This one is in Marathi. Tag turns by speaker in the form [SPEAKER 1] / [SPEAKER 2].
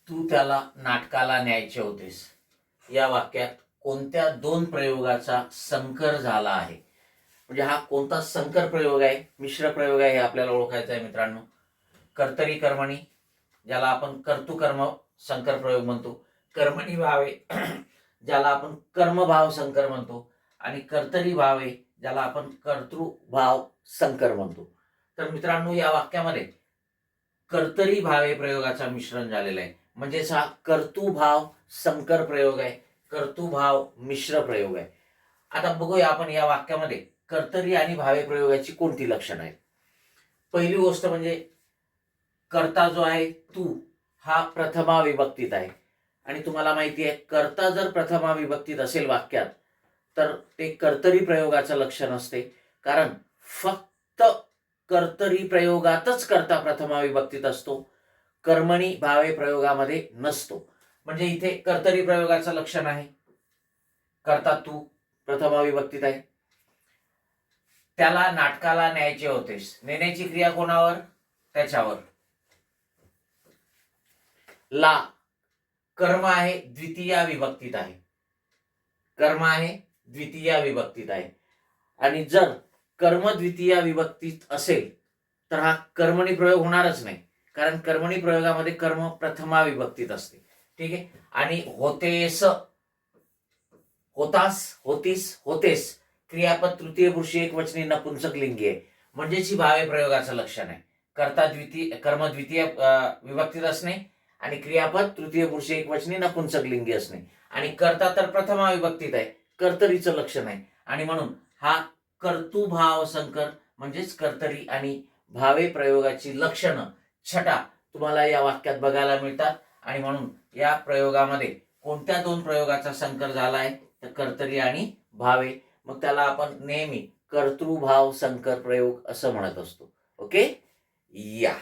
[SPEAKER 1] तू त्याला नाटकाला न्यायचे होतेस या वाक्यात कोणत्या दोन प्रयोगाचा संकर झाला आहे? म्हणजे हा कोणता संकर प्रयोग आहे, मिश्र प्रयोग आहे हे आपल्याला ओळखायचं आहे मित्रांनो. कर्तरी कर्मणी, ज्याला आपण कर्तृकर्म संकर प्रयोग म्हणतो, कर्मणी भावे ज्याला आपण कर्मभाव संकर म्हणतो, आणि कर्तरी भावे ज्याला आपण कर्तृभाव संकर म्हणतो. तर मित्रांनो, या वाक्यामध्ये कर्तरी भावे प्रयोगाचा मिश्रण झालेला आहे, म्हणजेच हा कर्तृभाव संकर प्रयोग आहे, कर्तृभाव मिश्र प्रयोग आहे. आता बघूया आपण या वाक्यामध्ये कर्तरी आणि भावे प्रयोगाची कोणती लक्षणं आहेत. पहिली गोष्ट म्हणजे कर्ता जो आहे तू हा प्रथमा विभक्तीत आहे, आणि तुम्हाला माहिती आहे कर्ता जर प्रथमा विभक्तीत असेल वाक्यात तर ते कर्तरी प्रयोगाचं लक्षण असते, कारण फक्त कर्तरी प्रयोगातच कर्ता प्रथमा विभक्तीत असतो, कर्मणी भावे प्रयोगामध्ये नसतो. म्हणजे इथे कर्तरी प्रयोगाचं लक्षण आहे, कर्ता तू प्रथमा विभक्तीत आहे. त्याला नाटकाला न्यायचे होतेस, नेण्याची क्रिया कोणावर? त्याच्यावर. ला कर्म आहे, द्वितीया विभक्तीत आहे, कर्म आहे द्वितीया विभक्तीत आहे. आणि जर कर्म द्वितीया विभक्तीत असेल तर हा कर्मणी प्रयोग होणारच नाही, कारण कर्मणी प्रयोगामध्ये कर्म प्रथमा विभक्तीत असते. ठीक आहे. आणि होतेस, होतास, होतीस, होतेस क्रियापद तृतीय पुरुषी एकवचनी नपुंसक लिंगी आहे, म्हणजेच ही भावे प्रयोगाचं लक्षण आहे. कर्ता द्वितीय, कर्म द्वितीय विभक्तीत असणे आणि क्रियापद तृतीय पुरुषी एकवचनी नपुंसक लिंगी असणे, आणि कर्ता तर प्रथमा विभक्तीत आहे, कर्तरीचं लक्षण आहे. आणि म्हणून हा कर्तृभाव संकर म्हणजेच कर्तरी आणि भावे प्रयोगाची लक्षणं छटा तुम्हाला या वाक्यात बघायला मिळतात. आणि म्हणून या प्रयोगामध्ये कोणत्या दोन प्रयोगाचा संकर झाला आहे? तर कर्तरी आणि भावे. मग त्याला आपण नेहमी कर्तृभाव संकर प्रयोग असं म्हणत असतो. ओके या